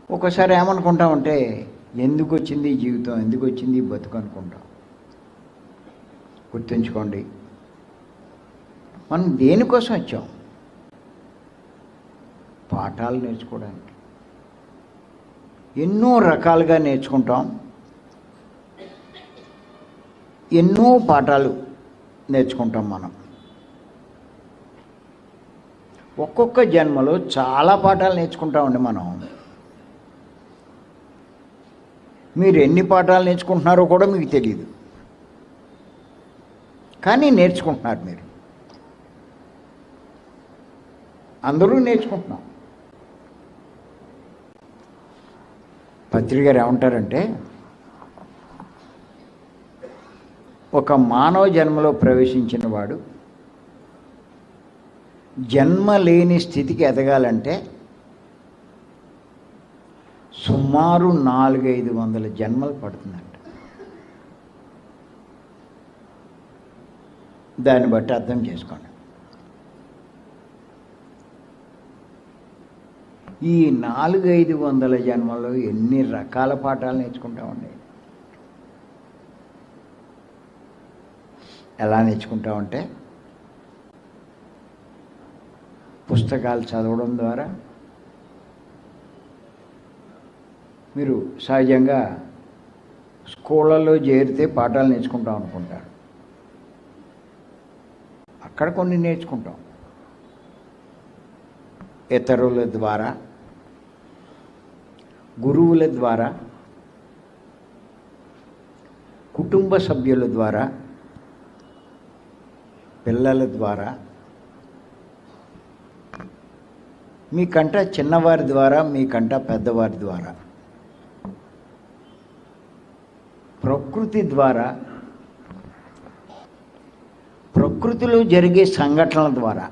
ఒక్కోసారి ఏమనుకుంటామంటే ఎందుకు వచ్చింది ఈ జీవితం, ఎందుకు వచ్చింది ఈ బతుకు అనుకుంటాం. గుర్తుంచుకోండి, మనం దేనికోసం వచ్చాం? పాఠాలు నేర్చుకోవడానికి. ఎన్నో రకాలుగా నేర్చుకుంటాం, ఎన్నో పాఠాలు నేర్చుకుంటాం మనం. ఒక్కొక్క జన్మలో చాలా పాఠాలు నేర్చుకుంటామండి మనం. మీరు ఎన్ని పాఠాలు నేర్చుకుంటున్నారో కూడా మీకు తెలియదు, కానీ నేర్చుకుంటున్నారు మీరు. అందరూ నేర్చుకుంటున్నాం. పత్రిక గారు ఏమంటారంటే, ఒక మానవ జన్మలో ప్రవేశించిన వాడు జన్మ లేని స్థితికి ఎదగాలంటే సుమారు 400-500 జన్మలు పడుతుందంట. దాన్ని బట్టి అర్థం చేసుకోండి. ఈ 400-500 జన్మల్లో ఎన్ని రకాల పాఠాలు నేర్చుకుంటామండి. ఎలా నేర్చుకుంటామంటే పుస్తకాలు చదవడం ద్వారా. మీరు సహజంగా స్కూళ్ళల్లో చేరితే పాఠాలు నేర్చుకుంటాం అనుకుంటారు. అక్కడ కొన్ని నేర్చుకుంటాం. ఇతరుల ద్వారా, గురువుల ద్వారా, కుటుంబ సభ్యుల ద్వారా, పిల్లల ద్వారా, మీకంట చిన్నవారి ద్వారా, మీకంట పెద్దవారి ద్వారా, ప్రకృతి ద్వారా, ప్రకృతిలో జరిగే సంఘటనల ద్వారా,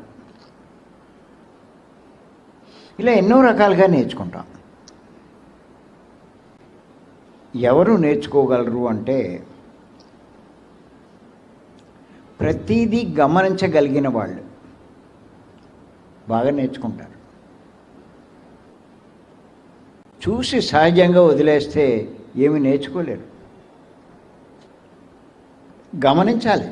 ఇలా ఎన్నో రకాలుగా నేర్చుకుంటాం. ఎవరు నేర్చుకోగలరు అంటే ప్రతిదీ గమనించగలిగిన వాళ్ళు బాగా నేర్చుకుంటారు. చూసి సహజంగా వదిలేస్తే ఏమి నేర్చుకోలేరు. గమనించాలి.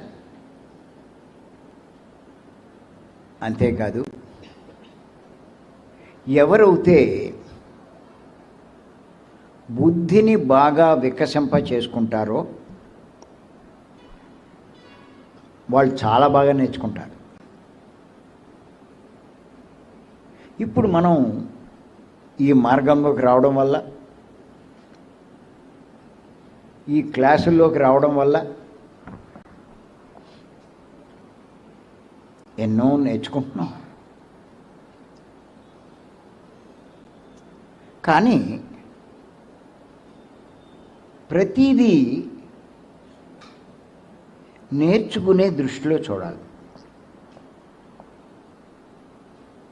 అంతేకాదు, ఎవరైతే బుద్ధిని బాగా వికసింప చేసుకుంటారో వాళ్ళు చాలా బాగా నేర్చుకుంటారు. ఇప్పుడు మనం ఈ మార్గంలోకి రావడం వల్ల, ఈ క్లాసుల్లోకి రావడం వల్ల ఎన్నో నేర్చుకుంటున్నాం. కానీ ప్రతిదీ నేర్చుకునే దృష్టిలో చూడాలి.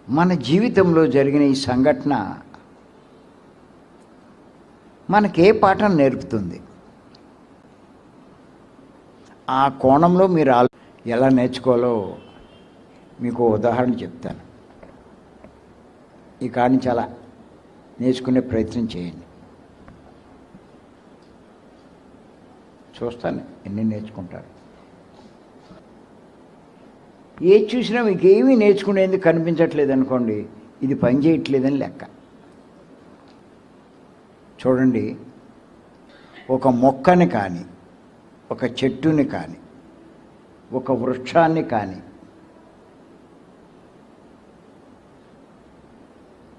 మన జీవితంలో జరిగిన ఈ సంఘటన మనకే పాఠం నేర్పుతుంది. ఆ కోణంలో మీరు ఎలా నేర్చుకోవాలో మీకు ఉదాహరణ చెప్తాను. ఈ కాడిని చాలా నేర్చుకునే ప్రయత్నం చేయండి. చూస్తాను ఎన్ని నేర్చుకుంటారు. ఏది చూసినా మీకు ఏమీ నేర్చుకునేందుకు కనిపించట్లేదు అనుకోండి, ఇది పని చేయట్లేదని లెక్క. చూడండి, ఒక మొక్కని కానీ, ఒక చెట్టుని కానీ, ఒక వృక్షాన్ని కానీ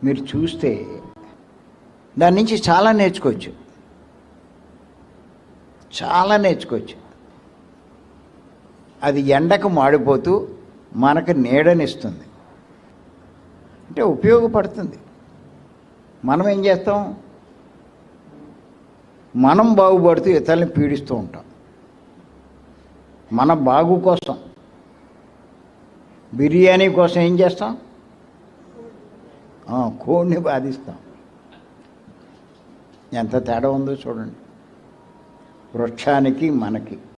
మీరు చూస్తే దాని నుంచి చాలా నేర్చుకోవచ్చు. చాలా నేర్చుకోవచ్చు. అది ఎండకు మాడిపోతూ మనకు నీడనిస్తుంది, అంటే ఉపయోగపడుతుంది. మనం ఏం చేస్తాం? మనం బాగుపడుతూ ఇతరులను పీడిస్తూ ఉంటాం. మన బాగు కోసం, బిర్యానీ కోసం ఏం చేస్తాం? కోడిని బాధిస్తాం. ఎంత తేడా ఉందో చూడండి, వృక్షానికి మనకి.